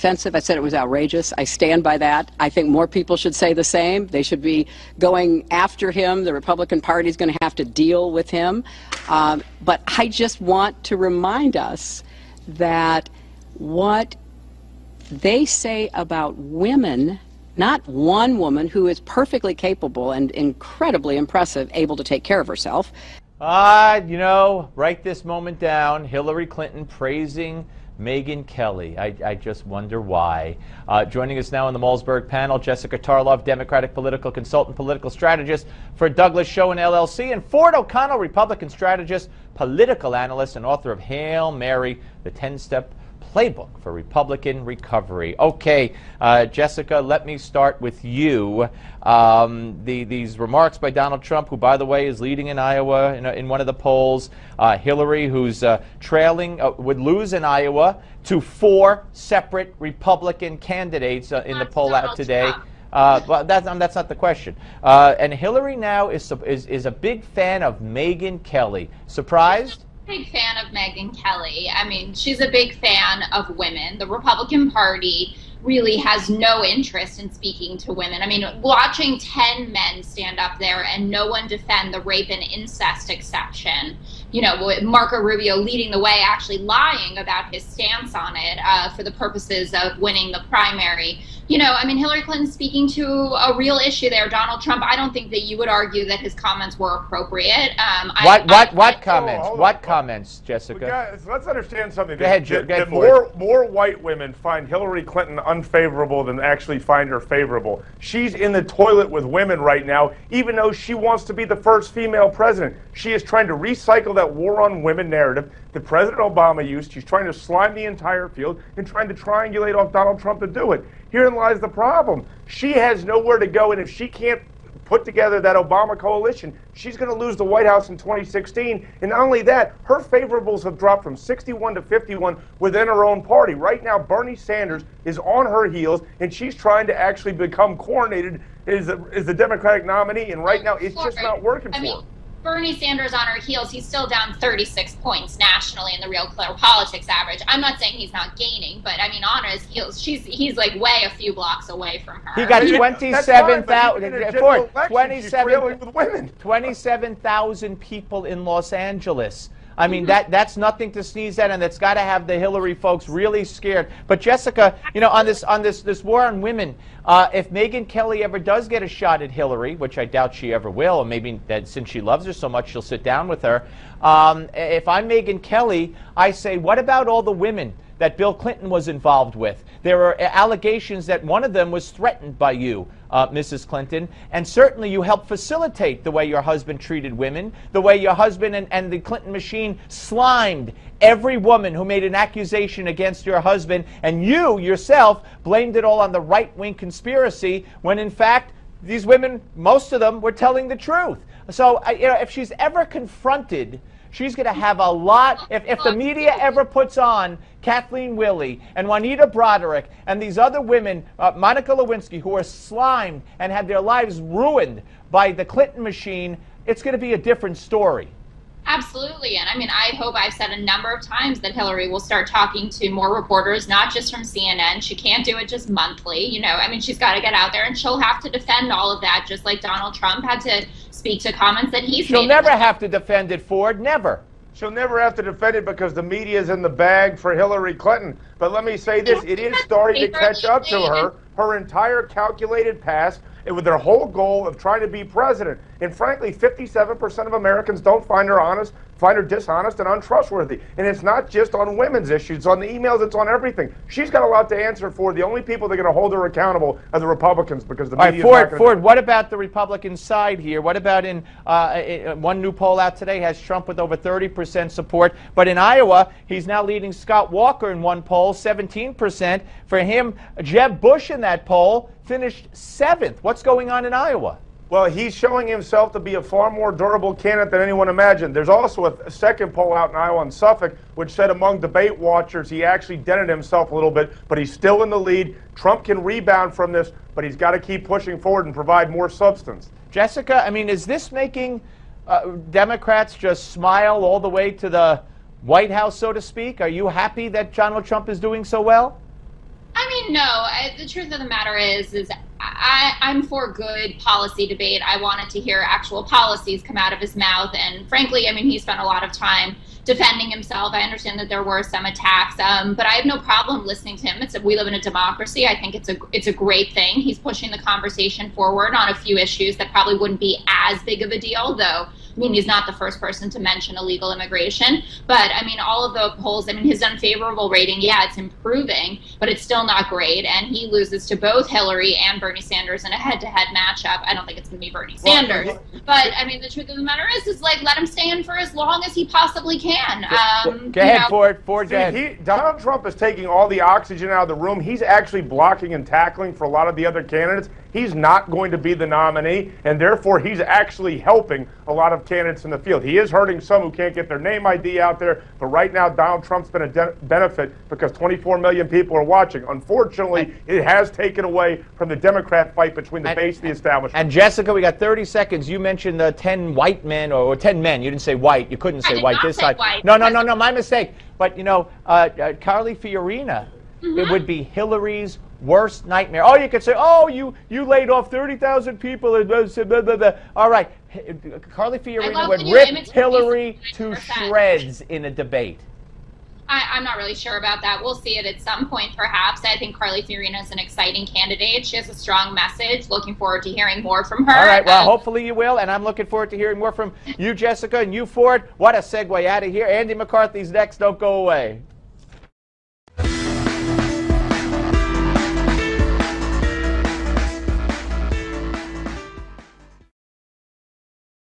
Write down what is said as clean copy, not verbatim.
offensive. I said it was outrageous. I stand by that. I think more people should say the same. They should be going after him. The Republican Party is going to have to deal with him. But I just want to remind us that what they say about women, not one woman who is perfectly capable and incredibly impressive, able to take care of herself. You know, write this moment down. Hillary Clinton praising Megyn Kelly. I just wonder why. Joining us now on the Malzberg panel, Jessica Tarlov, Democratic political consultant, political strategist for Douglas Schoen LLC, and Ford O'Connell, Republican strategist, political analyst, and author of Hail Mary, the 10-Step Playbook for Republican Recovery. Okay, Jessica, let me start with you. These remarks by Donald Trump, who, by the way, is leading in Iowa in one of the polls. Hillary, who's trailing, would lose in Iowa to 4 separate Republican candidates in the poll out today. Well, that's not the question. And Hillary now is a big fan of Megyn Kelly. Surprised? Big fan of Megyn Kelly. I mean, she's a big fan of women. The Republican Party really has no interest in speaking to women. I mean, watching 10 men stand up there and no one defend the rape and incest exception, you know, Marco Rubio leading the way, actually lying about his stance on it for the purposes of winning the primary. You know, I mean, Hillary Clinton speaking to a real issue there. Donald Trump, I don't think that you would argue that his comments were appropriate. What comments? What comments, Jessica? Well, guys, let's understand something. Go ahead, more white women find Hillary Clinton unfavorable than actually find her favorable. She's in the toilet with women right now, even though she wants to be the first female president. She is trying to recycle that war on women narrative that President Obama used. She's trying to slime the entire field and trying to triangulate off Donald Trump to do it. Herein lies the problem. She has nowhere to go, and if she can't put together that Obama coalition, she's going to lose the White House in 2016. And not only that, her favorables have dropped from 61 to 51 within her own party. Right now, Bernie Sanders is on her heels, and she's trying to actually become coronated as the Democratic nominee, and right now it's just not working for her. Bernie Sanders on her heels, he's still down 36 points nationally in the Real Clear Politics average. I'm not saying he's not gaining, but I mean, on his heels, he's like way a few blocks away from her. He got 27,000 people in Los Angeles. I mean, that's nothing to sneeze at, and that's got to have the Hillary folks really scared. But Jessica, you know, on this war on women, if Megyn Kelly ever does get a shot at Hillary, which I doubt she ever will, or maybe that since she loves her so much, she'll sit down with her. If I'm Megyn Kelly, I say, what about all the women that Bill Clinton was involved with? There are allegations that one of them was threatened by you, Mrs. Clinton, and certainly you helped facilitate the way your husband treated women, the way your husband and the Clinton machine slimed every woman who made an accusation against your husband, and you yourself blamed it all on the right-wing conspiracy, when in fact these women, most of them, were telling the truth. So, you know, if she's ever confronted, she's going to have a lot. If the media ever puts on Kathleen Willey and Juanita Broderick and these other women, Monica Lewinsky, who are slimed and had their lives ruined by the Clinton machine, it's going to be a different story. Absolutely. And I mean, I hope I've said a number of times that Hillary will start talking to more reporters, not just from CNN. She can't do it just monthly. You know, I mean, she's got to get out there and she'll have to defend all of that, just like Donald Trump had to speak to comments that he's made. She'll never have to defend it, Ford. Never. She'll never have to defend it because the media is in the bag for Hillary Clinton. But let me say this, it is starting to catch up to her. Her entire calculated past, and with their whole goal of trying to be president. And frankly, 57% of Americans don't find her honest, find her dishonest and untrustworthy. And it's not just on women's issues. It's on the emails. It's on everything. She's got a lot to answer for. The only people that are going to hold her accountable are the Republicans, because the media is not going to. Ford, what about the Republican side here? What about in one new poll out today has Trump with over 30% support, but in Iowa, he's now leading Scott Walker in one poll, 17%. For him, Jeb Bush in that poll finished 7th. What's going on in Iowa? Well, he's showing himself to be a far more durable candidate than anyone imagined. There's also a second poll out in Iowa in Suffolk, which said among debate watchers, he actually dented himself a little bit, but he's still in the lead. Trump can rebound from this, but he's got to keep pushing forward and provide more substance. Jessica, I mean, is this making Democrats just smile all the way to the White House, so to speak? Are you happy that Donald Trump is doing so well? I mean, no. The truth of the matter is I'm for good policy debate. I wanted to hear actual policies come out of his mouth, and frankly, I mean, he spent a lot of time defending himself. I understand that there were some attacks, but I have no problem listening to him. We live in a democracy. I think it's a great thing. He's pushing the conversation forward on a few issues that probably wouldn't be as big of a deal, though. I mean, he's not the first person to mention illegal immigration, but I mean, all of the polls, I mean, his unfavorable rating, yeah, it's improving, but it's still not great, and he loses to both Hillary and Bernie Sanders in a head-to-head matchup. I don't think it's going to be Bernie Sanders, but I mean, the truth of the matter is like, let him stay in for as long as he possibly can. Go ahead, Ford. Ford, go ahead. Donald Trump is taking all the oxygen out of the room. He's actually blocking and tackling for a lot of the other candidates. He's not going to be the nominee, and therefore he's actually helping a lot of candidates in the field. He is hurting some who can't get their name ID out there, but right now Donald Trump's been a benefit because 24 million people are watching. Unfortunately, it has taken away from the Democrat fight between the base and the establishment. And Jessica, we got 30 seconds. You mentioned 10 white men, or 10 men. You didn't say white. You couldn't say white this side. No, my mistake. But, you know, Carly Fiorina, it would be Hillary's worst nightmare. Oh, you could say, oh, you laid off 30,000 people. All right. Carly Fiorina would rip Hillary to shreds in a debate. I'm not really sure about that. We'll see it at some point, perhaps. I think Carly Fiorina is an exciting candidate. She has a strong message. Looking forward to hearing more from her. All right. Well, hopefully you will, and I'm looking forward to hearing more from you, Jessica, and you, Ford. What a segue out of here. Andy McCarthy's next. Don't go away.